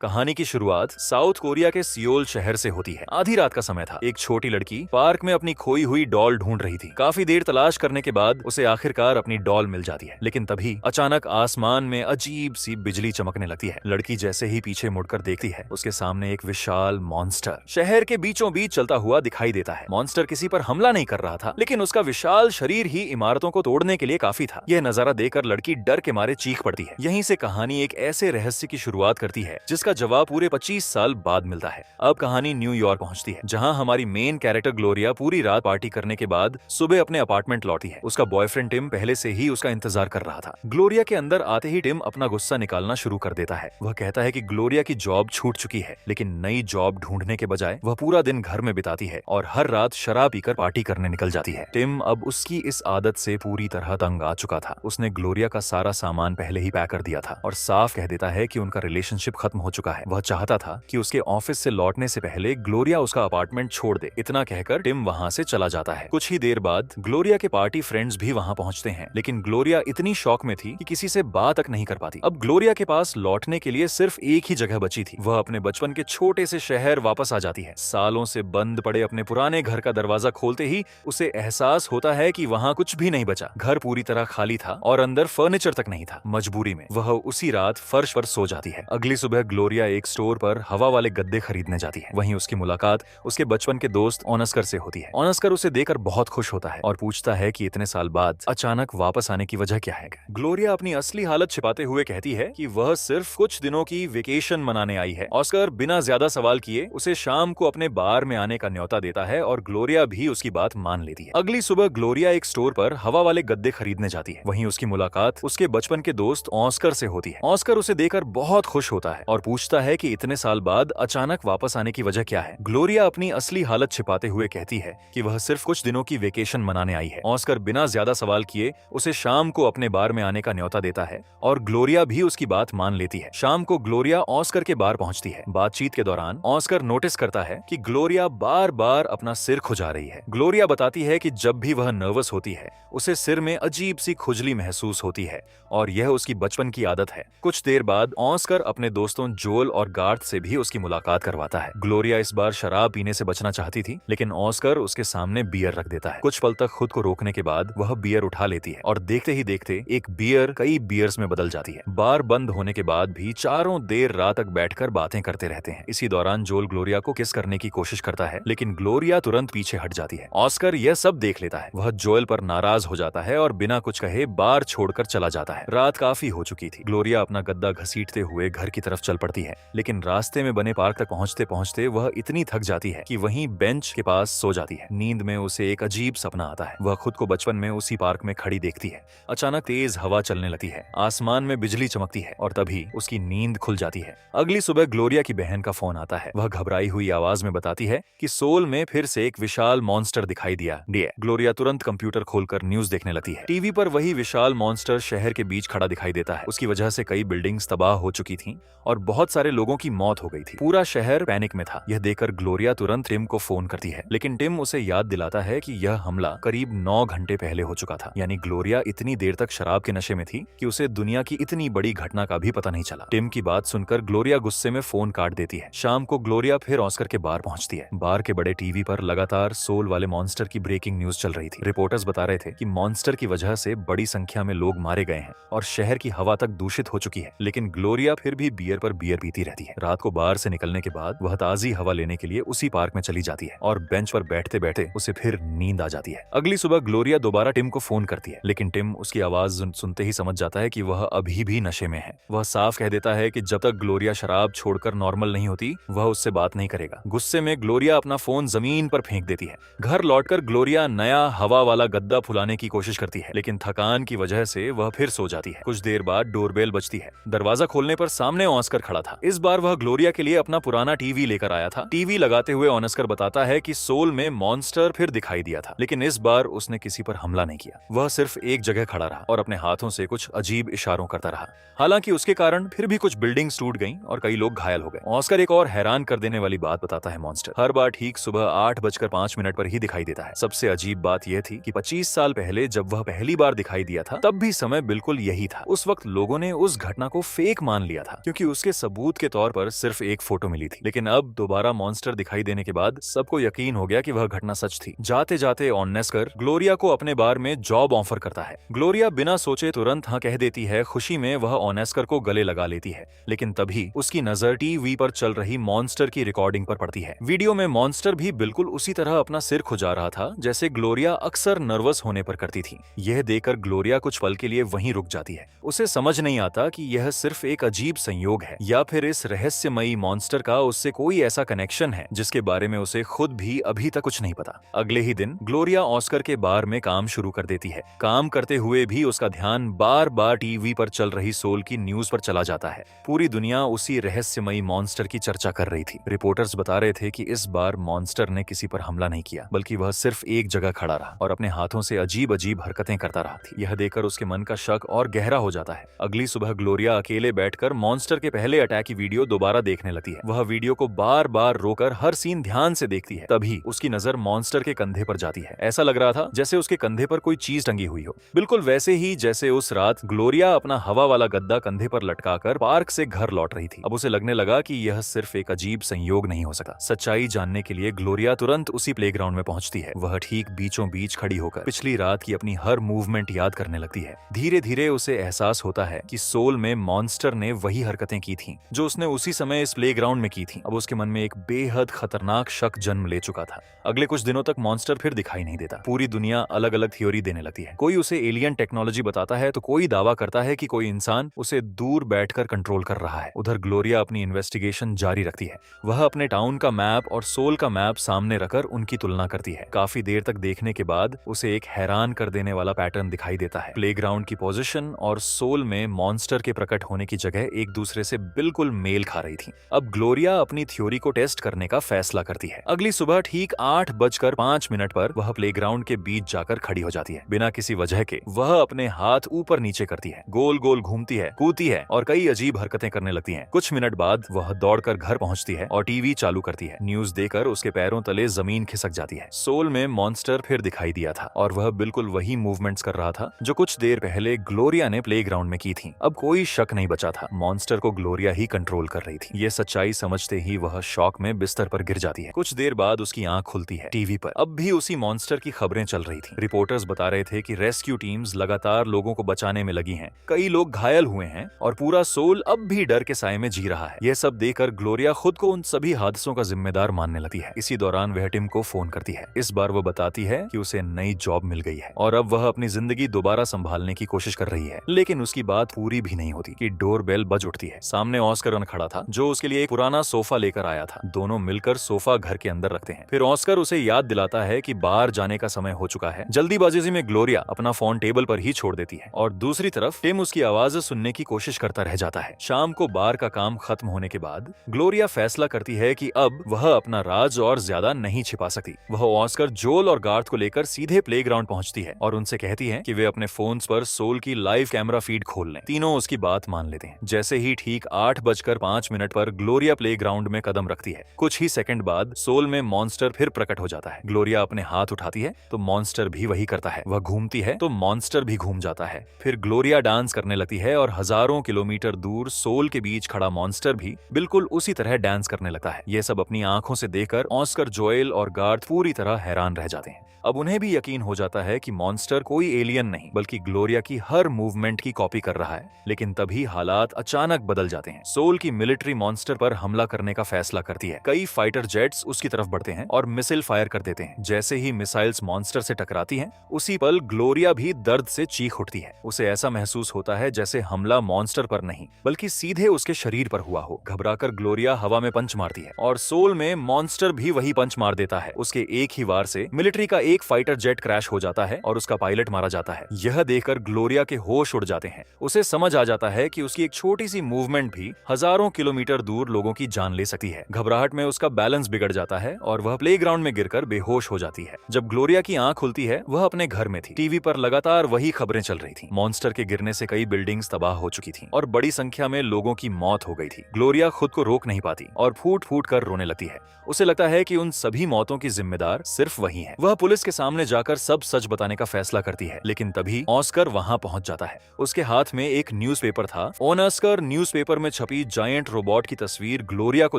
कहानी की शुरुआत साउथ कोरिया के सियोल शहर से होती है। आधी रात का समय था। एक छोटी लड़की पार्क में अपनी खोई हुई डॉल ढूंढ रही थी। काफी देर तलाश करने के बाद उसे आखिरकार अपनी डॉल मिल जाती है, लेकिन तभी अचानक आसमान में अजीब सी बिजली चमकने लगती है। लड़की जैसे ही पीछे मुड़कर देखती है, उसके सामने एक विशाल मॉन्स्टर शहर के बीचों बीच चलता हुआ दिखाई देता है। मॉन्स्टर किसी पर हमला नहीं कर रहा था, लेकिन उसका विशाल शरीर ही इमारतों को तोड़ने के लिए काफी था। यह नजारा देखकर लड़की डर के मारे चीख पड़ती है। यहीं से कहानी एक ऐसे रहस्य की शुरुआत करती है जिसका जवाब पूरे 25 साल बाद मिलता है। अब कहानी न्यूयॉर्क पहुंचती है, जहां हमारी मेन कैरेक्टर ग्लोरिया पूरी रात पार्टी करने के बाद सुबह अपने अपार्टमेंट लौटी है। उसका बॉयफ्रेंड टिम पहले से ही उसका इंतजार कर रहा था। ग्लोरिया के अंदर आते ही टिम अपना गुस्सा निकालना शुरू कर देता है। वह कहता है कि ग्लोरिया की जॉब छूट चुकी है, लेकिन नई जॉब ढूंढने के बजाय वह पूरा दिन घर में बिताती है और हर रात शराब पीकर पार्टी करने निकल जाती है। टिम अब उसकी इस आदत से पूरी तरह तंग आ चुका था। उसने ग्लोरिया का सारा सामान पहले ही पैक कर दिया था और साफ कह देता है कि उनका रिलेशनशिप खत्म हो चुका है। वह चाहता था कि उसके ऑफिस से लौटने से पहले ग्लोरिया उसका अपार्टमेंट छोड़ दे। इतना कहकर टिम वहां से चला जाता है। कुछ ही देर बाद ग्लोरिया के पार्टी फ्रेंड्स भी वहां पहुंचते हैं, लेकिन ग्लोरिया इतनी शॉक में थी कि किसी से बात तक नहीं कर पाती। अब ग्लोरिया के पास लौटने के लिए सिर्फ एक ही जगह बची थी। वह अपने बचपन के छोटे से शहर वापस आ जाती है। सालों से बंद पड़े अपने पुराने घर का दरवाजा खोलते ही उसे एहसास होता है कि वहां कुछ भी नहीं बचा। घर पूरी तरह खाली था और अंदर फर्नीचर तक नहीं था। मजबूरी में वह उसी रात फर्श पर सो जाती है। अगली सुबह ग्लोरिया एक स्टोर पर हवा वाले गद्दे खरीदने जाती है। वहीं उसकी मुलाकात उसके बचपन के दोस्त ओनस्कर से होती है। ओनस्कर उसे देखकर बहुत खुश होता है और पूछता है कि इतने साल बाद अचानक वापस आने की वजह क्या है। ग्लोरिया अपनी असली हालत छिपाते हुए कहती है कि वह सिर्फ कुछ दिनों की वेकेशन मनाने आई है। ऑस्कर बिना ज्यादा सवाल किए उसे शाम को अपने बार में आने का न्योता देता है और ग्लोरिया भी उसकी बात मान लेती है। अगली सुबह ग्लोरिया एक स्टोर पर हवा वाले गद्दे खरीदने जाती है। वहीं उसकी मुलाकात उसके बचपन के दोस्त ऑस्कर से होती है। ऑस्कर उसे देखकर बहुत खुश होता है और पूछता है कि इतने साल बाद अचानक वापस आने की वजह क्या है। ग्लोरिया अपनी असली हालत छिपाते हुए कहती है कि वह सिर्फ कुछ दिनों की वेकेशन मनाने आई है। ऑस्कर बिना ज्यादा सवाल किए उसे शाम को अपने बार में आने का न्योता देता है और ग्लोरिया भी उसकी बात मान लेती है। शाम को ग्लोरिया ऑस्कर के बार पहुंचती है। बातचीत के दौरान ऑस्कर नोटिस करता है कि ग्लोरिया बार बार अपना सिर खुजा रही है। ग्लोरिया बताती है कि जब भी वह नर्वस होती है उसे सिर में अजीब सी खुजली महसूस होती है और यह उसकी बचपन की आदत है। कुछ देर बाद ऑस्कर अपने दोस्तों जोल और गार्थ से भी उसकी मुलाकात करवाता है। ग्लोरिया इस बार शराब पीने से बचना चाहती थी, लेकिन ऑस्कर उसके सामने बियर रख देता है। कुछ पल तक खुद को रोकने के बाद वह बियर उठा लेती है और देखते ही देखते एक बियर कई बियर्स में बदल जाती है। बार बंद होने के बाद भी चारों देर रात तक बैठकर बातें करते रहते हैं। इसी दौरान जोल ग्लोरिया को किस करने की कोशिश करता है, लेकिन ग्लोरिया तुरंत पीछे हट जाती है। ऑस्कर यह सब देख लेता है। वह जोएल पर नाराज हो जाता है और बिना कुछ कहे बार छोड़कर चला जाता है। रात काफी हो चुकी थी। ग्लोरिया अपना गद्दा घसीटते हुए घर की तरफ चल पड़ती है, लेकिन रास्ते में बने पार्क तक पहुंचते पहुंचते वह इतनी थक जाती है कि वहीं बेंच के पास सो जाती है। नींद में उसे एक अजीब सपना आता है। वह खुद को बचपन में उसी पार्क में खड़ी देखती है। अचानक तेज हवा चलने लगती है, आसमान में बिजली चमकती है और तभी उसकी नींद खुल जाती है। अगली सुबह ग्लोरिया की बहन का फोन आता है। वह घबराई हुई आवाज में बताती है कि सोल में फिर से एक विशाल मॉन्स्टर दिखाई दिया। ग्लोरिया तुरंत कंप्यूटर खोलकर न्यूज देखने लगती है। टीवी पर वही विशाल मॉन्स्टर शहर के बीच खड़ा दिखाई देता है। उसकी वजह से कई बिल्डिंग्स तबाह हो चुकी थीं और बहुत सारे लोगों की मौत हो गई थी। पूरा शहर पैनिक में था। यह देखकर ग्लोरिया तुरंत टिम को फोन करती है, लेकिन टिम उसे याद दिलाता है कि यह हमला करीब 9 घंटे पहले हो चुका था। यानी ग्लोरिया इतनी देर तक शराब के नशे में थी कि उसे दुनिया की इतनी बड़ी घटना का भी पता नहीं चला। टिम की बात सुनकर ग्लोरिया गुस्से में फोन काट देती है। शाम को ग्लोरिया फिर ऑस्कर के बार पहुंचती है। बार के बड़े टीवी पर लगातार सोल वाले मॉन्स्टर की ब्रेकिंग न्यूज चल रही थी। रिपोर्टर्स बता रहे थे कि मॉन्स्टर की वजह से बड़ी संख्या में लोग मारे गए हैं और शहर की हवा तक दूषित हो चुकी है। लेकिन ग्लोरिया फिर भी बियर पर बियर पीती रहती है। रात को बार से निकलने के बाद वह ताजी हवा लेने के लिए उसी पार्क में चली जाती है और बेंच पर बैठते बैठे उसे फिर नींद आ जाती है। अगली सुबह ग्लोरिया दोबारा टिम को फोन करती है, लेकिन टिम उसकी आवाज सुनते ही समझ जाता है कि वह अभी भी नशे में है। वह साफ कह देता है कि जब तक ग्लोरिया शराब छोड़कर नॉर्मल नहीं होती वह उससे बात नहीं करेगा। गुस्से में ग्लोरिया अपना फोन जमीन पर फेंक देती है। घर लौटकर ग्लोरिया नया हवा वाला गद्दा फुलाने की कोशिश करती है, लेकिन थकान की वजह से वह फिर सो जाती है। कुछ देर बाद डोरबेल बजती है। दरवाजा खोलने पर सामने ऑस्कर खड़ा था। इस बार वह ग्लोरिया के लिए अपना पुराना टीवी लेकर आया था। टीवी लगाते हुए ऑस्कर बताता है कि सोल में मॉन्स्टर फिर दिखाई दिया था, लेकिन इस बार उसने किसी पर हमला नहीं किया। वह सिर्फ एक जगह खड़ा रहा और अपने हाथों से कुछ अजीब इशारों करता रहा। हालांकि उसके कारण फिर भी कुछ बिल्डिंग्स टूट गईं और कई लोग घायल हो गए। ऑस्कर एक और हैरान कर देने वाली बात बताता है। मॉन्स्टर हर बार ठीक सुबह 8:05 पर ही दिखाई देता है। सबसे अजीब बात यह थी कि 25 साल पहले जब वह पहली बार दिखाई दिया था तब भी समय बिल्कुल यही था। उस वक्त लोगों ने उस घटना को फेक मान लिया था, क्योंकि उसके सबूत के तौर पर सिर्फ एक फोटो मिली थी। लेकिन अब दोबारा मॉन्स्टर दिखाई देने के बाद सबको यकीन हो गया कि वह घटना सच थी। जाते जाते ऑनेस्कर ग्लोरिया को अपने बार में जॉब ऑफर करता है। ग्लोरिया बिना सोचे तुरंत हाँ कह देती है। खुशी में वह ऑनेस्कर को गले लगा लेती है। लेकिन तभी उसकी नजर टीवी पर चल रही मॉन्स्टर की रिकॉर्डिंग पर पड़ती है। वीडियो में मॉन्स्टर भी बिल्कुल उसी तरह अपना सिर खुजा रहा था जैसे ग्लोरिया अक्सर नर्वस होने पर करती थी। यह देखकर ग्लोरिया कुछ पल के लिए वहीं रुक जाती है। उसे समझ नहीं आता कि यह सिर्फ एक अजीब संयोग है या फिर इस रहस्यमयी मॉन्स्टर का उससे कोई ऐसा कनेक्शन है जिसके बारे में उसे खुद भी अभी तक कुछ नहीं पता। अगले ही दिन ग्लोरिया ऑस्कर के बार में काम शुरू कर देती है। काम करते हुए भी उसका ध्यान बार बार टीवी पर चल रही सोल की न्यूज पर चला जाता है। पूरी दुनिया उसी रहस्यमयी मॉन्स्टर की चर्चा कर रही थी। रिपोर्टर्स बता रहे थे कि इस बार मॉन्स्टर ने किसी पर हमला नहीं किया, बल्कि वह सिर्फ एक जगह खड़ा रहा और अपने हाथों से अजीब अजीब हरकतें करता रहा थी। यह देखकर उसके मन का शक और गहरा हो जाता है। अगली सुबह ग्लोरिया अकेले बैठकर मॉन्स्टर के पहले अटैक की वीडियो दोबारा देखने लगती है। वह वीडियो को बार बार रोकर हर सीन ध्यान से देखती है। तभी उसकी नजर मॉन्स्टर के कंधे पर जाती है। ऐसा लग रहा था जैसे उसके कंधे पर कोई चीज टंगी हुई हो, बिल्कुल वैसे ही जैसे उस रात ग्लोरिया अपना हवा वाला गद्दा कंधे पर लटकाकर पार्क से घर लौट रही थी। अब उसे लगने लगा कि यह सिर्फ एक अजीब संयोग नहीं हो सका। सच्चाई जानने के लिए ग्लोरिया तुरंत उसी प्लेग्राउंड में पहुंचती है। वह ठीक बीचों बीच खड़ी होकर पिछली रात की अपनी हर मूवमेंट याद करने लगती है। धीरे धीरे उसे एहसास होता है कि सोल में मॉन्स्टर ने वही हरकतें की थीं जो उसने उसी समय इस प्लेग्राउंड में की थी। अब उसके मन में एक बेहद खतरनाक शक जन्म ले चुका था। अगले कुछ दिनों तक मॉन्स्टर फिर दिखाई नहीं देता। पूरी दुनिया अलग अलग थ्योरी देने लगती है। कोई उसे एलियन टेक्नोलॉजी बताता है तो कोई दावा करता है कि कोई इंसान उसे दूर बैठकर कंट्रोल कर रहा है। उधर ग्लोरिया अपनी इन्वेस्टिगेशन जारी रखती है। वह अपने टाउन का मैप और सोल का मैप सामने रखकर उनकी तुलना करती है। काफी देर तक देखने के बाद उसे एक हैरान कर देने वाला पैटर्न दिखाई देता है। प्लेग्राउंड की पोजीशन और सोल में मॉन्स्टर के प्रकट होने की जगह एक दूसरे से बिल्कुल मेल खा रही थी। अब ग्लोरिया अपनी थ्योरी को टेस्ट करने का फैसला करती है। अगली सुबह ठीक 8:05 पर वह प्लेग्राउंड के बीच जाकर खड़ी हो जाती है। बिना किसी वजह के वह अपने हाथ ऊपर नीचे करती है, गोल गोल घूमती है, कूदती है और कई अजीब हरकतें करने लगती हैं। कुछ मिनट बाद वह दौड़कर घर पहुंचती है और टीवी चालू करती है। न्यूज देकर उसके पैरों तले जमीन खिसक जाती है। सोल में मॉन्स्टर फिर दिखाई दिया था और वह बिल्कुल वही मूवमेंट्स कर रहा था जो कुछ देर पहले ग्लोरिया ने प्लेग्राउंड में की थी। अब कोई शक नहीं बचा था, मॉन्स्टर को ग्लोरिया ही कंट्रोल कर रही थी। ये सच्चाई समझते ही वह शॉक में बिस्तर पर गिर जाती है। कुछ देर बाद उसकी आंख खुलती है। टीवी पर अब भी उसी मॉन्स्टर की खबरें चल रही थी। रिपोर्टर्स बता रहे थे कि रेस्क्यू टीम्स लगातार लोगों को बचाने में लगी हैं। कई लोग घायल हुए हैं और पूरा सोल अब भी डर के साए में जी रहा है। यह सब देखकर ग्लोरिया खुद को उन सभी हादसों का जिम्मेदार मानने लगती है। इसी दौरान वह टिम को फोन करती है। इस बार वो बताती है कि उसे नई जॉब मिल गई है और अब वह अपनी जिंदगी दोबारा संभालने की कोशिश कर रही है। लेकिन उसकी बात पूरी भी नहीं होती कि डोर बेल बज उठती है। सामने ऑस्कर खड़ा था जो उसके लिए एक पुराना सोफा लेकर आया था। दोनों मिलकर सोफा घर के अंदर रखते हैं। फिर ऑस्कर उसे याद दिलाता है कि बाहर जाने का समय हो चुका है। जल्दीबाजी में ग्लोरिया अपना फोन टेबल पर ही छोड़ देती है और दूसरी तरफ टिम उसकी आवाज सुनने की कोशिश करता रह जाता है। शाम को बार का काम खत्म होने के बाद ग्लोरिया फैसला करती है कि अब वह अपना राज और ज्यादा नहीं छिपा सकती। वह ऑस्कर, जोल और गार्थ को लेकर सीधे प्लेग्राउंड पहुंचती है और उनसे कहती है कि वे अपने फोन्स पर सोल की लाइव कैमरा फीड खोल लें। तीनों उसकी बात मान लेते हैं। जैसे ही ठीक 8:05 पर ग्लोरिया प्लेग्राउंड में कदम रखती है, कुछ ही सेकंड बाद सोल में मॉन्स्टर फिर प्रकट हो जाता है। ग्लोरिया अपने हाथ उठाती है तो मॉन्स्टर भी वही करता है। वह घूमती है तो मॉन्स्टर भी घूम जाता है। फिर ग्लोरिया डांस करने लगती है और हजारों किलोमीटर दूर सोल के बीच खड़ा मॉन्स्टर भी बिल्कुल उसी तरह डांस करने लगता है। ये सब अपनी आंखों से देखकर ऑस्कर, जोएल और गार्थ पूरी तरह हैरान रह जाते हैं। अब उन्हें भी यकीन हो जाता है कि मॉन्स्टर कोई एलियन नहीं बल्कि ग्लोरिया की हर मूवमेंट की कॉपी कर रहा है। लेकिन तभी हालात अचानक बदल जाते हैं। सोल की मिलिट्री मॉन्स्टर पर हमला करने का फैसला करती है। कई फाइटर जेट्स उसकी तरफ बढ़ते हैं और मिसाइल फायर कर देते हैं। जैसे ही मिसाइल्स मॉन्स्टर से टकराती हैं, उसी पल ग्लोरिया भी दर्द से चीख उठती है। उसे ऐसा महसूस होता है जैसे हमला मॉन्स्टर पर नहीं बल्कि सीधे उसके शरीर पर हुआ हो। घबराकर ग्लोरिया हवा में पंच मारती है और सोल में मॉन्स्टर भी वही पंच मार देता है। उसके एक ही वार से मिलिट्री का एक फाइटर जेट क्रैश हो जाता है और उसका पायलट मारा जाता है। यह देखकर ग्लोरिया के होश उड़ जाते हैं। उसे समझ आ जाता है कि उसकी एक छोटी सी मूवमेंट भी हजारों किलोमीटर दूर लोगों की जान ले सकती है। घबराहट में उसका बैलेंस बिगड़ जाता है और वह प्लेग्राउंड में गिरकर बेहोश हो जाती है। जब ग्लोरिया की आंख खुलती है, वह अपने घर में थी। टीवी पर लगातार वही खबरें चल रही थी। मॉन्स्टर के गिरने से कई बिल्डिंग्स तबाह हो चुकी थी और बड़ी संख्या में लोगों की मौत हो गई थी। ग्लोरिया खुद को रोक नहीं पाती और फूट फूट कर रोने लगती है। उसे लगता है कि उन सभी मौतों की जिम्मेदार सिर्फ वही है। वह पुलिस के सामने जाकर सब सच बताने का फैसला करती है। लेकिन तभी ऑस्कर वहां पहुंच जाता है। उसके हाथ में एक न्यूज़पेपर था। ऑस्कर न्यूज़पेपर में छपी जायंट रोबोट की तस्वीर ग्लोरिया को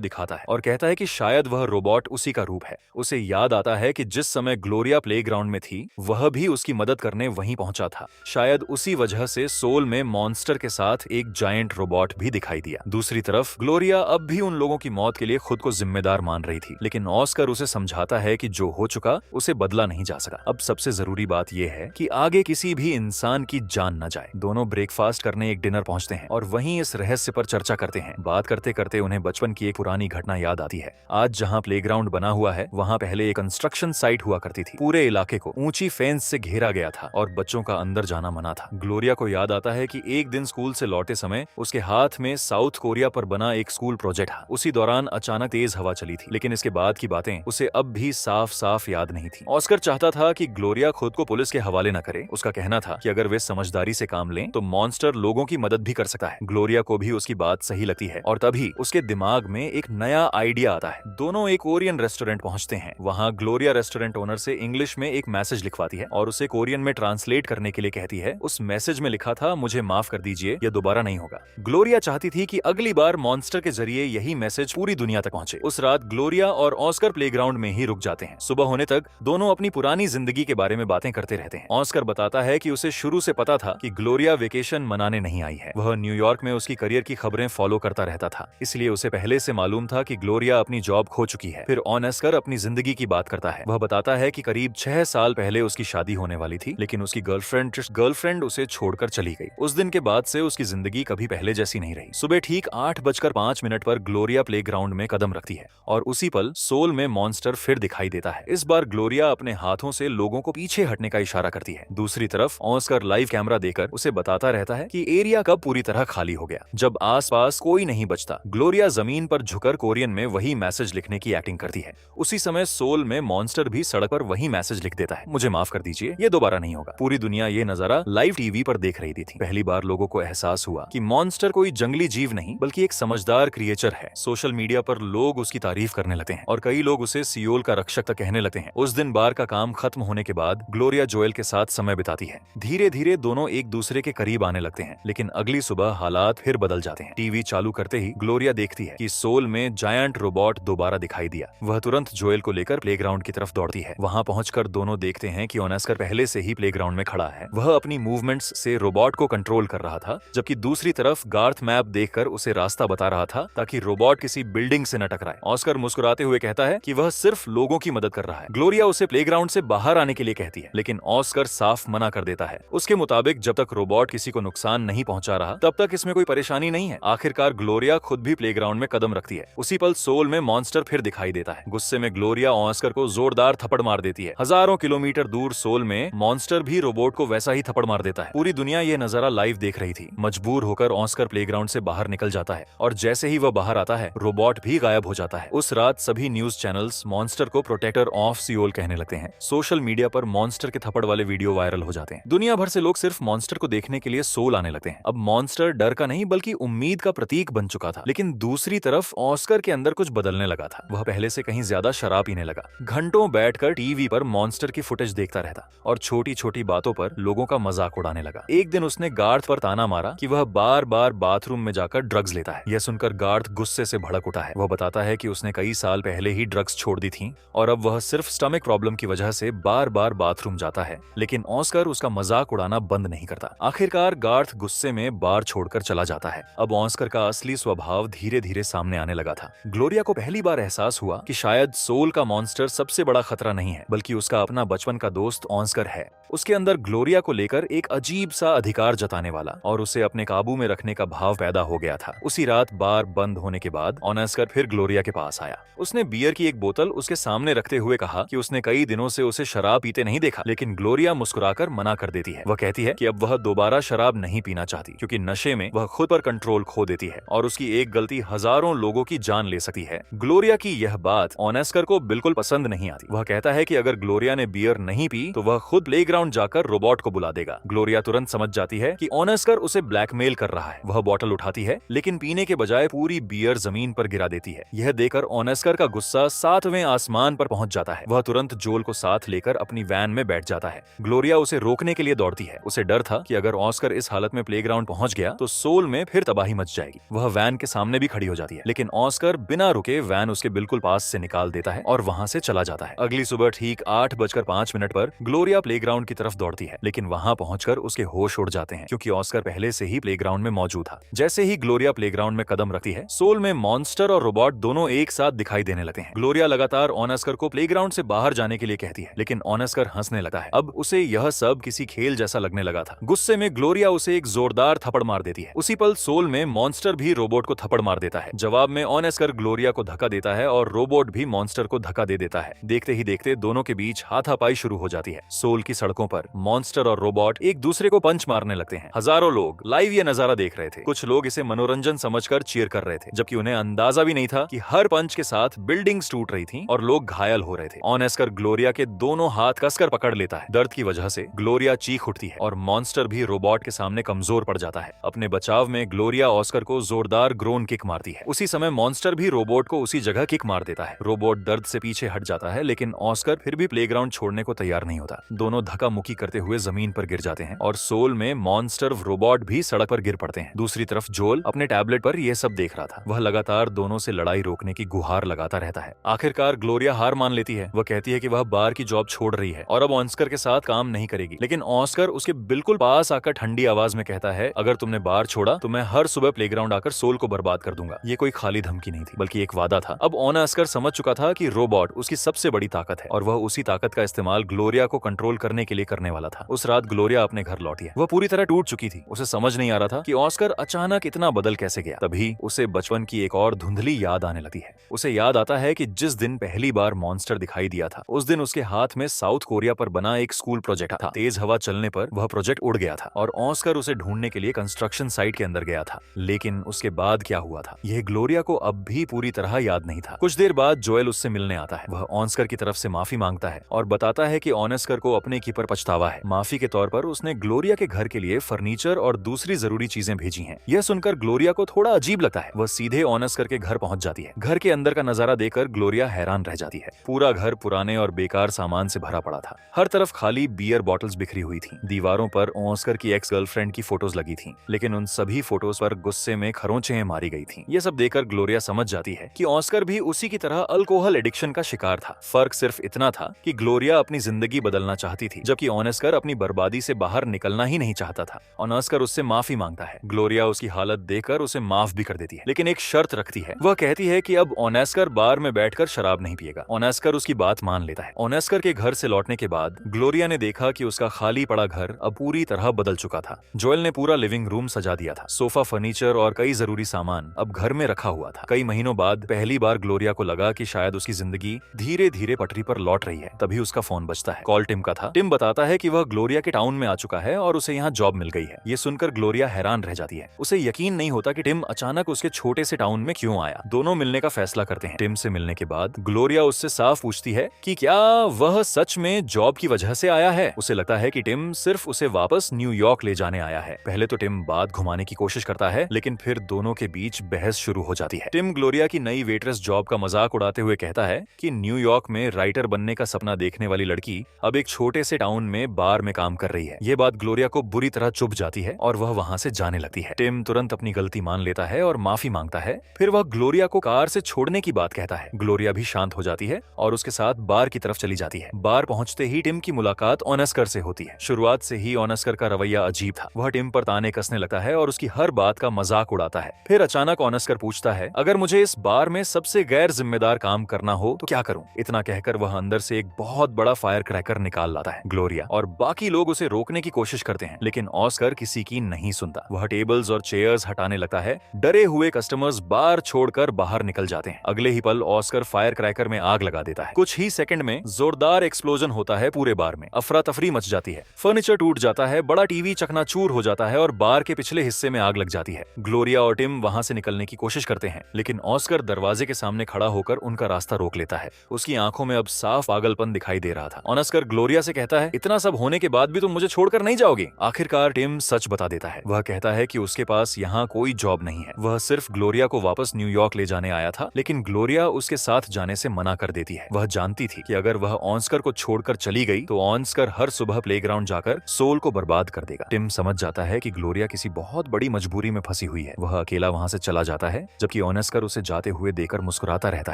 दिखाता है और कहता है कि शायद वह रोबोट उसी का रूप है। उसे याद आता है कि जिस समय ग्लोरिया प्लेग्राउंड में थी वह भी उसकी मदद करने वहीं पहुंचा था। शायद उसी वजह से सोल में मॉन्स्टर के साथ एक जायंट रोबोट भी दिखाई दिया। दूसरी तरफ ग्लोरिया अब भी उन लोगों की मौत के लिए खुद को जिम्मेदार मान रही थी, लेकिन ऑस्कर उसे समझाता है कि जो हो चुका उसे बदला नहीं जा सका। अब सबसे जरूरी बात यह है कि आगे किसी भी इंसान की जान न जाए। दोनों ब्रेकफास्ट करने एक डिनर पहुंचते हैं और वहीं इस रहस्य पर चर्चा करते हैं। बात करते करते उन्हें बचपन की एक पुरानी घटना याद आती है। आज जहां प्लेग्राउंड बना हुआ है वहां पहले एक कंस्ट्रक्शन साइट हुआ करती थी। पूरे इलाके को ऊंची फेंस से घेरा गया था और बच्चों का अंदर जाना मना था। ग्लोरिया को याद आता है कि एक दिन स्कूल से लौटे समय उसके हाथ में साउथ कोरिया पर बना एक स्कूल प्रोजेक्ट था। उसी दौरान अचानक तेज हवा चली थी, लेकिन इसके बाद की बातें उसे अब भी साफ साफ याद नहीं थी। ऑस्कर चाहता था कि ग्लोरिया खुद को पुलिस के हवाले न करे। उसका कहना था कि अगर वे समझदारी से काम लें तो मॉन्स्टर लोगों की मदद भी कर सकता है। ग्लोरिया को भी उसकी बात सही लगती है और तभी उसके दिमाग में एक नया आइडिया आता है। दोनों एक कोरियन रेस्टोरेंट पहुंचते हैं। वहां ग्लोरिया रेस्टोरेंट ओनर से इंग्लिश में एक मैसेज लिखवाती है और उसे कोरियन में ट्रांसलेट करने के लिए कहती है। उस मैसेज में लिखा था, मुझे माफ कर दीजिए, यह दोबारा नहीं होगा। ग्लोरिया चाहती थी कि अगली बार मॉन्स्टर के जरिए यही मैसेज पूरी दुनिया तक पहुंचे। उस रात ग्लोरिया और ऑस्कर प्लेग्राउंड में ही रुक जाते हैं। सुबह होने तक दोनों अपनी पुरानी जिंदगी के बारे में बातें करते रहते हैं। ऑस्कर बताता है कि उसे शुरू से पता था कि ग्लोरिया वेकेशन मनाने नहीं आई है। वह न्यूयॉर्क में उसकी करियर की खबरें फॉलो करता रहता था, इसलिए उसे पहले से मालूम था कि ग्लोरिया अपनी जॉब खो चुकी है। फिर ऑस्कर अपनी जिंदगी की बात करता है। वह बताता है कि करीब 6 साल पहले उसकी शादी होने वाली थी, लेकिन उसकी गर्लफ्रेंड उसे छोड़कर चली गई। उस दिन के बाद से उसकी जिंदगी कभी पहले जैसी नहीं रही। सुबह ठीक 8:05 पर ग्लोरिया प्लेग्राउंड में कदम रखती है और उसी पल सोल में मॉन्स्टर फिर दिखाई देता है। इस बार ग्लोरिया अपने हाथों से लोगों को पीछे हटने का इशारा करती है। दूसरी तरफ ऑस्कर लाइव कैमरा देकर उसे बताता रहता है कि एरिया कब पूरी तरह खाली हो गया, जब आसपास कोई नहीं बचता। ग्लोरिया जमीन पर झुकर कोरियन में वही मैसेज लिखने की एक्टिंग करती है। उसी समय सोल में मॉन्स्टर भी सड़क पर वही मैसेज लिख देता है, मुझे माफ कर दीजिए, ये दोबारा नहीं होगा। पूरी दुनिया ये नजारा लाइव टीवी पर देख रही थी। पहली बार लोगों को एहसास हुआ कि मॉन्स्टर कोई जंगली जीव नहीं बल्कि एक समझदार क्रिएचर है। सोशल मीडिया पर लोग उसकी तारीफ करने लगते हैं और कई लोग उसे सियोल का रक्षक तक कहने लगते हैं। उस दिन बार का काम खत्म होने के बाद ग्लोरिया जोएल के साथ समय बिताती है। धीरे धीरे दोनों एक दूसरे के करीब आने लगते हैं, लेकिन अगली सुबह हालात फिर बदल जाते हैं। टीवी चालू करते ही ग्लोरिया देखती है कि सोल में जायंट रोबोट दोबारा दिखाई दिया। वह तुरंत जोएल को लेकर प्लेग्राउंड की तरफ दौड़ती है। वहां पहुंचकर दोनों देखते हैं कि ऑस्कर पहले से ही प्लेग्राउंड में खड़ा है। वह अपनी मूवमेंट्स से रोबोट को कंट्रोल कर रहा था, जबकि दूसरी तरफ गार्थ मैप देखकर उसे रास्ता बता रहा था ताकि रोबोट किसी बिल्डिंग से न टकराए। ऑस्कर मुस्कुराते हुए कहता है कि वह सिर्फ लोगों की मदद कर रहा है। ग्लोरिया उसे प्लेग्राउंड से बाहर आने के लिए कहती है, लेकिन ऑस्कर साफ मना कर देता है। उसके मुताबिक जब तक रोबोट किसी को नुकसान नहीं पहुंचा रहा तब तक इसमें कोई परेशानी नहीं है। आखिरकार ग्लोरिया खुद भी प्लेग्राउंड में कदम रखती है। उसी पल सोल में मॉन्स्टर फिर दिखाई देता है। गुस्से में ग्लोरिया ऑस्कर को जोरदार थप्पड़ मार देती है। हजारों किलोमीटर दूर सोल में मॉन्स्टर भी रोबोट को वैसा ही थप्पड़ मार देता है। पूरी दुनिया ये नजारा लाइव देख रही थी। मजबूर होकर ऑस्कर प्लेग्राउंड से बाहर निकल जाता है और जैसे ही वह बाहर आता है रोबोट भी गायब हो जाता है। उस रात सभी न्यूज चैनल्स मॉन्स्टर को प्रोटेक्टर ऑफ सियोल कहने लगते हैं। सोशल मीडिया पर मॉन्स्टर के थप्पड़ वाले वीडियो वायरल हो जाते हैं। दुनिया भर से लोग सिर्फ मॉन्स्टर को देखने के लिए सोल आने लगते हैं। अब मॉन्स्टर डर का नहीं बल्कि उम्मीद का प्रतीक बन चुका था। लेकिन दूसरी तरफ ऑस्कर के अंदर कुछ बदलने लगा था। वह पहले से कहीं ज्यादा शराब पीने लगा। घंटों बैठकर टीवी पर मॉन्स्टर की फुटेज देखता रहता और छोटी छोटी बातों पर लोगों का मजाक उड़ाने लगा। एक दिन उसने गार्थ पर ताना मारा कि वह बार बार बाथरूम में जाकर ड्रग्स लेता है। यह सुनकर गार्थ गुस्से से भड़क उठा है। वह बताता है कि उसने कई साल पहले ही ड्रग्स छोड़ दी थी और अब वह सिर्फ स्टमक प्रॉब्लम की वजह से बार बार बाथरूम जाता है। लेकिन ऑस्कर उसका मजाक उड़ाना बंद नहीं करता। आखिरकार गार्थ गुस्से में बार छोड़कर चला जाता है। अब ऑस्कर का असली स्वभाव धीरे धीरे सामने आने लगा था। ग्लोरिया को पहली बार एहसास हुआ कि शायद सोल का मॉन्स्टर सबसे बड़ा खतरा नहीं है बल्कि उसका अपना बचपन का दोस्त ऑस्कर है। उसके अंदर ग्लोरिया को लेकर एक अजीब सा अधिकार जताने वाला और उसे अपने काबू में रखने का भाव पैदा हो गया था। उसी रात बार बंद होने के बाद ऑस्कर फिर ग्लोरिया के पास आया। उसने बियर की एक बोतल उसके सामने रखते हुए कहा कि उसने कई दिनों से उसे शराब पीते नहीं देखा, लेकिन ग्लोरिया मुस्कुराकर मना कर देती है। वह कहती है कि अब वह दोबारा शराब नहीं पीना चाहती क्योंकि नशे में वह खुद पर कंट्रोल खो देती है और उसकी एक गलती हजारों लोगों की जान ले सकती है। ग्लोरिया की यह बात ऑस्कर को बिल्कुल पसंद नहीं आती। वह कहता है कि अगर ग्लोरिया ने बियर नहीं पी तो वह खुद प्लेग्राउंड जाकर रोबोट को बुला देगा। ग्लोरिया तुरंत समझ जाती है कि ऑस्कर उसे ब्लैकमेल कर रहा है। वह बोतल उठाती है लेकिन पीने के बजाय पूरी बियर जमीन पर गिरा देती है। यह देखकर ऑस्कर का गुस्सा 7वें आसमान पर पहुंच जाता है। वह तुरंत जोल को साथ लेकर अपनी वैन में बैठ जाता है। ग्लोरिया उसे रोकने के लिए दौड़ती है। उसे डर था कि अगर ऑस्कर इस हालत में प्लेग्राउंड पहुंच गया तो सोल में फिर तबाही मच पहुंच जाएगी। वह वैन के सामने भी खड़ी हो जाती है, लेकिन ऑस्कर बिना रुके वैन उसके बिल्कुल पास से निकाल देता है और वहां से चला जाता है। अगली सुबह ठीक 8:05 पर ग्लोरिया प्लेग्राउंड की तरफ दौड़ती है, लेकिन वहां पहुंचकर उसके होश उड़ जाते हैं क्योंकि ऑस्कर पहले से ही प्लेग्राउंड में मौजूद था। जैसे ही ग्लोरिया प्लेग्राउंड में कदम रखती है, सोल में मॉन्स्टर और रोबोट दोनों एक साथ दिखाई देने लगते हैं। ग्लोरिया लगातार ऑस्कर को प्लेग्राउंड से बाहर जाने के लिए कहती है, लेकिन ऑस्कर हंसने लगता है। अब उसे यह सब किसी खेल जैसा लगने लगा था। गुस्से में ग्लोरिया उसे एक जोरदार थप्पड़ मार देती है। उसी पल सोल में मॉन्स्टर भी रोबोट को थप्पड़ मार देता है। जवाब में ऑस्कर ग्लोरिया को धक्का देता है और रोबोट भी मॉन्स्टर को धक्का दे देता है। देखते ही देखते दोनों के बीच हाथापाई शुरू हो जाती है। सोल की सड़कों पर मॉन्स्टर और रोबोट एक दूसरे को पंच मारने लगते हैं। हजारों लोग लाइव ये नजारा देख रहे थे। कुछ लोग इसे मनोरंजन समझकर चीयर कर रहे थे, जबकि उन्हें अंदाजा भी नहीं था कि हर पंच के साथ बिल्डिंग्स टूट रही थीं और लोग घायल हो रहे थे। ऑस्कर ग्लोरिया के दोनों हाथ कसकर पकड़ लेता है। दर्द की वजह से ग्लोरिया चीख उठती है और मॉन्स्टर भी रोबोट के सामने कमजोर पड़ जाता है। अपने बचाव में ग्लोरिया ऑस्कर को जोरदार ग्रोन किक मारती है। उसी समय मॉन्स्टर भी रोबोट को उसी जगह किक मार देता है। रोबोट दर्द से पीछे हट जाता है, लेकिन ऑस्कर फिर भी प्लेग्राउंड छोड़ने को तैयार नहीं होता। दोनों धक्का मुक्की करते हुए जमीन पर गिर जाते हैं और सोल में मॉन्स्टर रोबोट भी सड़क पर गिर पड़ते हैं। दूसरी तरफ जोल अपने टैबलेट पर यह सब देख रहा था। वह लगातार दोनों से लड़ाई रोकने की गुहार लगाता रहता है। आखिरकार ग्लोरिया हार मान लेती है। वह कहती है कि वह बार की जॉब छोड़ रही है और अब ऑस्कर के साथ काम नहीं करेगी, लेकिन ऑस्कर उसके बिल्कुल पास आकर ठंडी आवाज में कहता है, अगर तुमने बार छोड़ा तो मैं हर सुबह प्लेग्राउंड आकर सोल को बर्बाद कर दूंगा। ये कोई खाली धमकी नहीं थी, बल्कि एक वादा था। अब ऑस्कर समझ चुका था कि रोबोट उसकी सबसे बड़ी ताकत है और वह उसी ताकत का इस्तेमाल ग्लोरिया को कंट्रोल करने के लिए करने वाला था। उस रात ग्लोरिया अपने घर लौटी है। वह पूरी तरह टूट चुकी थी। उसे समझ नहीं आ रहा था कि ऑस्कर अचानक इतना बदल कैसे गया। तभी उसे बचपन की एक और धुंधली याद आने लगती है। उसे याद आता है कि जिस दिन पहली बार मॉन्स्टर दिखाई दिया था, उस दिन उसके हाथ में साउथ कोरिया पर बना एक स्कूल प्रोजेक्ट था। तेज हवा चलने पर वह प्रोजेक्ट उड़ गया था और ऑस्कर उसे ढूंढने के लिए कंस्ट्रक्शन साइट के अंदर गया था। लेकिन उसके बाद क्या हुआ था, यह ग्लोरिया को अब भी पूरी तरह याद नहीं था। कुछ देर बाद जोएल उससे मिलने आता है। वह ऑस्कर की तरफ से माफी मांगता है और बताता है कि ऑस्कर को अपने की पर पछतावा है। माफी के तौर पर उसने ग्लोरिया के घर के लिए फर्नीचर और दूसरी जरूरी चीजें भेजी हैं। यह सुनकर ग्लोरिया को थोड़ा अजीब लगता है। वह सीधे ऑस्कर के घर पहुंच जाती है। घर के अंदर का नजारा देखकर ग्लोरिया हैरान रह जाती है। पूरा घर पुराने और बेकार सामान से भरा पड़ा था। हर तरफ खाली बियर बॉटल्स बिखरी हुई थी। दीवारों पर ऑस्कर की एक्स गर्लफ्रेंड की फोटोज लगी थी, लेकिन उन सभी फोटोज पर गुस्से में खरोंचें मारी गई थी। यह सब देखकर ग्लोरिया समझ जाती है कि ऑस्कर भी उसी की तरह अल्कोहल एडिक्शन का शिकार था। फर्क सिर्फ इतना था कि ग्लोरिया अपनी जिंदगी बदलना चाहती थी, जबकि ऑस्कर अपनी बर्बादी से बाहर निकलना ही नहीं चाहता था। ऑस्कर उससे माफी मांगता है। ग्लोरिया उसकी हालत देखकर उसे माफ भी कर देती है, लेकिन एक शर्त रखती है। वह कहती है कि अब ऑस्कर बार में बैठकर शराब नहीं पिएगा। ऑस्कर उसकी बात मान लेता है। ऑस्कर के घर से लौटने के बाद ग्लोरिया ने देखा कि उसका खाली पड़ा घर अब पूरी तरह बदल चुका था। जोएल ने पूरा लिविंग रूम सजा दिया था। सोफा, फर्नीचर और कई जरूरी सामान अब घर में रखा हुआ था। कई महीनों बाद पहली बार ग्लोरिया को लगा कि शायद उसकी जिंदगी धीरे धीरे पटरी पर लौट रही है। तभी उसका फोन बजता है। कॉल टिम का था। टिम बताता है कि वह ग्लोरिया के टाउन में आ चुका है और उसे यहाँ जॉब मिल गई है। ये सुनकर ग्लोरिया हैरान रह जाती है। उसे यकीन नहीं होता कि टिम अचानक उसके छोटे से टाउन में क्यों आया। दोनों मिलने का फैसला करते हैं। टिम से मिलने के बाद ग्लोरिया उससे साफ पूछती है कि क्या वह सच में जॉब की वजह से आया है। उसे लगता है कि टिम सिर्फ उसे वापस न्यूयॉर्क ले जाने आया है। पहले तो टिम बात घुमाने की कोशिश करता है, लेकिन फिर दोनों के बीच बहस शुरू हो जाती है। टिम ग्लोरिया की नई वेट्रेस जॉब का मजाक उड़ाते हुए कहता है कि न्यूयॉर्क में राइटर बनने का सपना देखने वाली लड़की अब एक छोटे से टाउन में बार में काम कर रही है। यह बात ग्लोरिया को बुरी तरह चुभ जाती है और वह वहां से जाने लगती है। टिम तुरंत अपनी गलती मान लेता है और माफी मांगता है। फिर वह ग्लोरिया को कार से छोड़ने की बात कहता है। ग्लोरिया भी शांत हो जाती है और उसके साथ बार की तरफ चली जाती है। बार पहुंचते ही टिम की मुलाकात ऑस्कर से होती है। शुरुआत से ही ऑस्कर का रवैया अजीब था। वह टिम पर ताने कसने लगता है और उसकी हर बात का मजाक उड़ाता है। फिर अचानक ऑस्कर पूछता है, अगर मुझे इस बार में सबसे गैर जिम्मेदार काम करना हो तो क्या करूं? इतना कहकर वह अंदर से एक बहुत बड़ा फायर क्रैकर निकाल लाता है। ग्लोरिया और बाकी लोग उसे रोकने की कोशिश करते हैं, लेकिन ऑस्कर किसी की नहीं सुनता। वह टेबल्स और चेयर्स हटाने लगता है। डरे हुए कस्टमर्स बार छोड़कर बाहर निकल जाते हैं। अगले ही पल ऑस्कर फायर क्रैकर में आग लगा देता है। कुछ ही सेकंड में जोरदार एक्सप्लोजन होता है। पूरे बार में अफरा तफरी मच जाती है। फर्नीचर टूट जाता है। बड़ा टीवी चकनाचूर हो जाता है और बार के पिछले हिस्से में आग लग जाती है। ग्लोरिया और टिम वहां से निकलने की कोशिश करते हैं, लेकिन ऑस्कर दरवाजे के सामने खड़ा होकर उनका रास्ता रोक लेता है। उसकी आंखों में अब साफ पागलपन दिखाई दे रहा था। ऑस्कर ग्लोरिया से कहता है, इतना सब होने के बाद भी तुम मुझे छोड़कर नहीं जाओगे? आखिरकार टिम सच बता देता है। वह कहता है कि उसके पास यहाँ कोई जॉब नहीं है। वह सिर्फ ग्लोरिया को वापस न्यूयॉर्क ले जाने आया था, लेकिन ग्लोरिया उसके साथ जाने से मना कर देती है। वह जानती थी कि अगर वह ऑस्कर को छोड़कर चली गई तो ऑस्कर हर सुबह प्लेग्राउंड जाकर सोल को बर्बाद कर देगा। टिम समझ जाता है कि ग्लोरिया किसी बहुत बड़ी मजबूरी में फंसी हुई है। वह अकेला वहाँ से चला जाता है जबकि ऑस्कर उसे जाते हुए देखकर मुस्कुराता रहता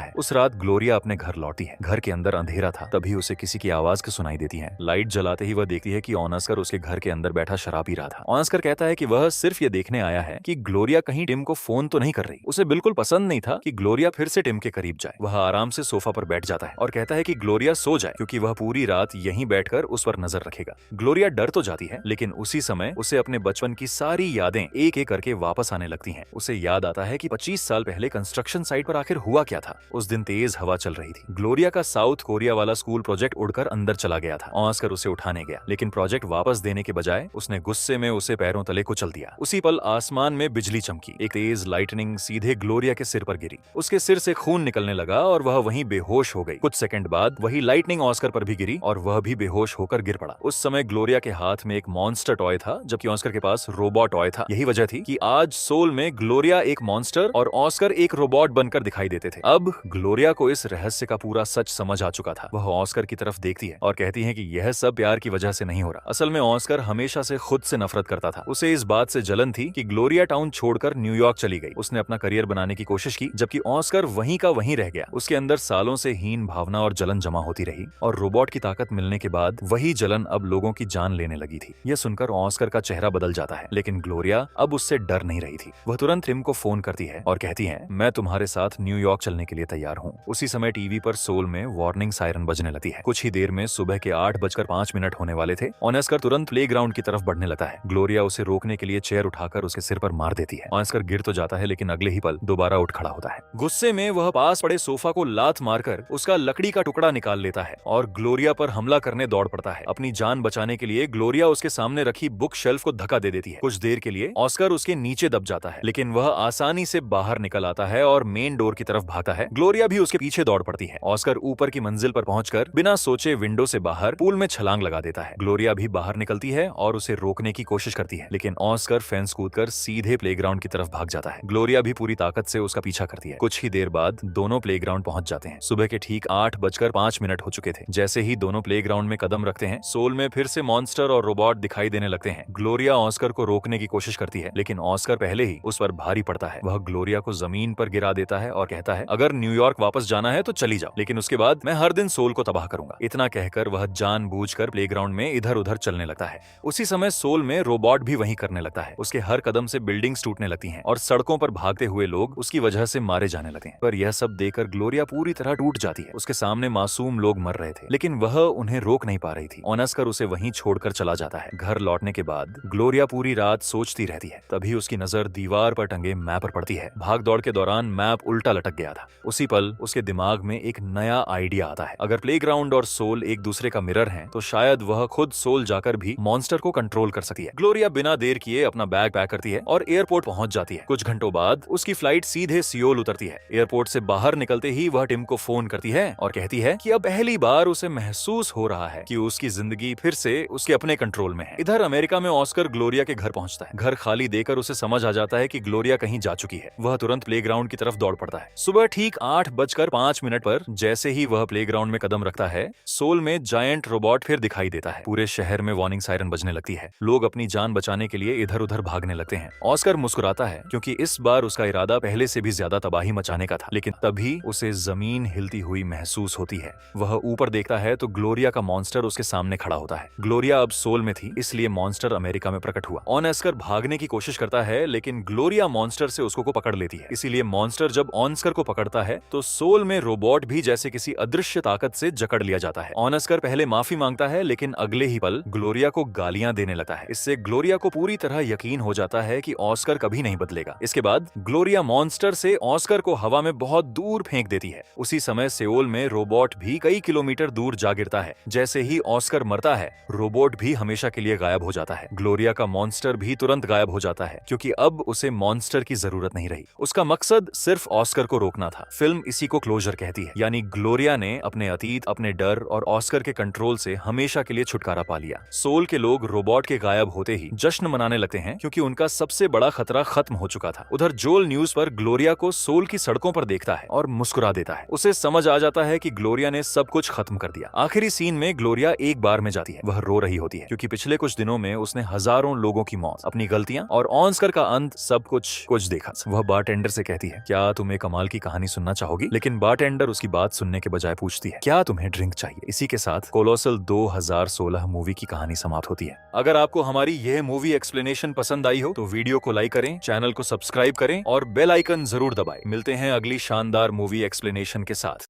है। उस रात ग्लोरिया अपने घर लौटती है। घर के अंदर अंधेरा था, तभी उसे किसी की आवाज सुनाई देती है। लाइट जलाते ही वह देखती है कि ऑस्कर उसके घर के अंदर बैठा शराब पी रहा था। ऑस्कर कहता है कि वह सिर्फ ये देखने आया है कि ग्लोरिया कहीं टिम को फोन तो नहीं कर रही। उसे बिल्कुल पसंद नहीं था कि ग्लोरिया फिर से टिम के करीब जाए। वह आराम से सोफा पर बैठ जाता है और कहता है कि ग्लोरिया सो जाए क्योंकि वह पूरी रात यहीं बैठकर उस पर नजर रखेगा। ग्लोरिया डर तो जाती है, लेकिन उसी समय उसे अपने बचपन की सारी यादें एक एक करके वापस आने लगती हैं। उसे याद आता है कि 25 साल पहले कंस्ट्रक्शन साइट पर आखिर हुआ क्या था। उस दिन तेज हवा चल रही थी। ग्लोरिया का साउथ कोरिया वाला स्कूल प्रोजेक्ट उड़कर अंदर चला गया था। ऑस्कर उसे उठाने गया, लेकिन प्रोजेक्ट वापस देने के बजाय उसने गुस्से में उसे पैरों तले कुचल दिया। उसी पल आसमान में बिजली चमकी। एक तेज लाइटनिंग सीधे ग्लोरिया के सिर पर गिरी। उसके सिर से खून निकलने लगा और वह वहीं बेहोश हो गई। कुछ सेकंड बाद वही लाइटनिंग ऑस्कर पर भी गिरी और वह भी बेहोश होकर गिर पड़ा। उस समय ग्लोरिया के हाथ में एक मॉन्स्टर टॉय था जबकि ऑस्कर के पास रोबोट टॉय था। यही वजह थी कि आज सोल में ग्लोरिया एक मॉन्स्टर और ऑस्कर एक रोबोट बनकर दिखाई देते थे। अब ग्लोरिया को इस रहस्य का पूरा सच समझ आ चुका था। वह ऑस्कर की तरफ देखती है और कहती है कि यह सब प्यार की वजह से नहीं हो रहा। असल में ऑस्कर हमेशा से खुद से नफरत करता था। उसे इस बात से जलन थी कि ग्लोरिया टाउन छोड़कर न्यूयॉर्क चली गई। उसने अपना करियर बनाने की कोशिश की जबकि ऑस्कर वहीं का वहीं रह गया। उसके अंदर सालों से हीन भावना और जलन जमा होती रही और रोबोट की ताकत मिलने के बाद वही जलन अब लोगों की जान लेने लगी थी। यह सुनकर ऑस्कर का चेहरा बदल जाता है, लेकिन ग्लोरिया अब उससे डर नहीं रही थी। वह तुरंत टिम को फोन करती है और कहती है, मैं तुम्हारे साथ न्यूयॉर्क चलने के लिए तैयार हूँ। उसी समय टीवी पर सोल में वार्निंग सायरन बजने लगती है। कुछ ही देर में सुबह के 8:05 होने वाले थे। ऑस्कर तुरंत प्लेग्राउंड की तरफ बढ़ने लगता है। ग्लोरिया उसे रोकने के लिए चेयर उठाकर उसके सिर पर मार देती है। ऑस्कर गिर तो जाता है, लेकिन अगले ही पल दोबारा उठ खड़ा होता है। गुस्से में वह पास पड़े सोफा को लात मारकर उसका लकड़ी का टुकड़ा निकाल लेता है और ग्लोरिया पर हमला करने दौड़ पड़ता है। अपनी जान बचाने के लिए ग्लोरिया उसके सामने रखी बुक शेल्फ को धक्का दे देती है। कुछ देर के लिए ऑस्कर उसके नीचे दब जाता है, लेकिन वह आसानी से बाहर निकल आता है और मेन डोर की तरफ भागता है। ग्लोरिया भी उसके पीछे दौड़ पड़ती है। ऑस्कर ऊपर की मंजिल पर पहुंचकर बिना सोचे विंडो से बाहर पूल में छलांग लगा देता है। ग्लोरिया भी बाहर निकलती है और उसे रोकने की कोशिश करती है, लेकिन ऑस्कर फेंस कूदकर सीधे प्लेग्राउंड की तरफ भाग जाता है। ग्लोरिया भी पूरी ताकत से उसका पीछा करती है। कुछ ही देर बाद दोनों प्लेग्राउंड पहुंच जाते हैं। सुबह के ठीक 8:05 हो चुके थे। जैसे ही दोनों प्लेग्राउंड में कदम रखते हैं, सोल में फिर से मॉन्स्टर और रोबोट दिखाई देने लगते हैं। ग्लोरिया ऑस्कर को रोकने की कोशिश करती है, लेकिन ऑस्कर पहले ही उस पर भारी पड़ता है। वह ग्लोरिया को जमीन पर गिरा देता है और कहता है, अगर न्यूयॉर्क वापस जाना है तो चली जाओ, लेकिन उसके बाद मैं हर दिन सोल को तबाह करूंगा। इतना कहकर वह जानबूझकर प्लेग्राउंड में इधर उधर चलने लगता है। उसी समय सोल में रोबोट भी वही करने लगता है। उसके हर कदम से बिल्डिंग्स टूटने लगती हैं और सड़कों पर भागते हुए लोग उसकी वजह से मारे जाने लगते हैं। पर यह सब देखकर ग्लोरिया पूरी तरह टूट जाती है। उसके सामने मासूम लोग मर रहे थे, लेकिन वह उन्हें रोक नहीं पा रही थी। ऑस्कर उसे वहीं छोड़कर चला जाता है। घर लौटने के बाद ग्लोरिया पूरी रात सोचती रहती है। तभी उसकी नजर दीवार पर टंगे मैप पर पड़ती है। भाग दौड़ के दौरान मैप उल्टा लटक गया था। उसी पल उसके दिमाग में एक नया आइडिया आता है। अगर प्लेग्राउंड और सोल एक दूसरे का मिरर हैं, तो शायद वह खुद सोल जाकर भी मॉन्स्टर को कंट्रोल कर सकती है। ग्लोरिया बिना देर किए अपना बैग पैक करती है और एयरपोर्ट पहुंच जाती है। कुछ घंटों बाद उसकी फ्लाइट सीधे सियोल उतरती है। एयरपोर्ट से बाहर निकलते ही वह टिम को फोन करती है और कहती है कि अब पहली बार उसे महसूस हो रहा है कि उसकी जिंदगी फिर से उसके अपने कंट्रोल में है। इधर अमेरिका में ऑस्कर ग्लोरिया के घर पहुंचता है। घर खाली देखकर उसे समझ आ जाता है कि ग्लोरिया कहीं जा चुकी है। वह तुरंत प्लेग्राउंड की तरफ दौड़ पड़ता है। सुबह ठीक 8:05 पर जैसे ही वह प्लेग्राउंड में कदम रखता है, सोल में जायंट रोबोट फिर दिखाई देता है। पूरे शहर में वार्निंग सायरन बजने लगती है। लोग अपनी जान बचाने के लिए इधर उधर भागने लगते हैं। ऑस्कर मुस्कुराता है क्योंकि इस बार उसका इरादा पहले से भी ज्यादा तबाही मचाने का था, लेकिन तभी उसे जमीन हिलती हुई महसूस होती है। वह ऊपर देखता है तो ग्लोरिया का मॉन्स्टर उसके सामने खड़ा होता है। ग्लोरिया अब सोल में थी, इसलिए मॉन्स्टर अमेरिका में प्रकट हुआ। ऑस्कर भागने की कोशिश करता है, लेकिन ग्लोरिया मॉन्स्टर से उसको पकड़ लेती है। इसीलिए मॉन्स्टर जब ऑस्कर को पकड़ता है तो सोल में रोबोट भी जैसे किसी अदृश्य ताकत से जकड़ लिया जाता है। ऑस्कर पहले माफी मांगता है, लेकिन अगले ही पल ग्लोरिया को गालियां देने लगता है। इससे ग्लोरिया को पूरी तरह यकीन हो जाता है कि ऑस्कर कभी नहीं बदलेगा। इसके बाद ग्लोरिया मॉन्स्टर से ऑस्कर को हवा में बहुत दूर फेंक देती है। उसी समय सियोल में रोबोट भी कई किलोमीटर दूर जा गिरता है। जैसे ही ऑस्कर मरता है, रोबोट भी हमेशा के लिए गायब हो जाता है। ग्लोरिया का मॉन्स्टर भी तुरंत गायब हो जाता है, क्योंकि अब उसे मॉन्स्टर की जरूरत नहीं रही। उसका मकसद सिर्फ ऑस्कर को रोकना था। फिल्म इसी को क्लोजर कहती है, यानी ग्लोरिया ने अपने अतीत, अपने डर और ऑस्कर के कंट्रोल से हमेशा के लिए छुटकारा पा लिया। सोल के लोग रोबोट के गायब होते ही जश्न मनाने लगते हैं, क्योंकि उनका सबसे बड़ा खतरा खत्म हो चुका था। उधर जोल न्यूज पर ग्लोरिया को सोल की सड़कों पर देखता है और मुस्कुरा देता है। उसे समझ आ जाता है कि ग्लोरिया ने सब कुछ खत्म कर दिया। आखिरी सीन में ग्लोरिया एक बार में जाती है। वह रो रही होती है, क्योंकि पिछले कुछ दिनों में उसने हजारों लोगों की मौत, अपनी गलतियां और ऑस्कर चक्कर का अंत सब कुछ देखा। वह बारटेंडर से कहती है, क्या तुम एक कमाल की कहानी सुनना चाहोगी? लेकिन बारटेंडर उसकी बात सुनने के बजाय पूछती है, क्या तुम्हें ड्रिंक चाहिए? इसी के साथ कोलोसल 2016 मूवी की कहानी समाप्त होती है। अगर आपको हमारी यह मूवी एक्सप्लेनेशन पसंद आई हो तो वीडियो को लाइक करें, चैनल को सब्सक्राइब करें और बेल आइकन जरूर दबाएं। मिलते हैं अगली शानदार मूवी एक्सप्लेनेशन के साथ।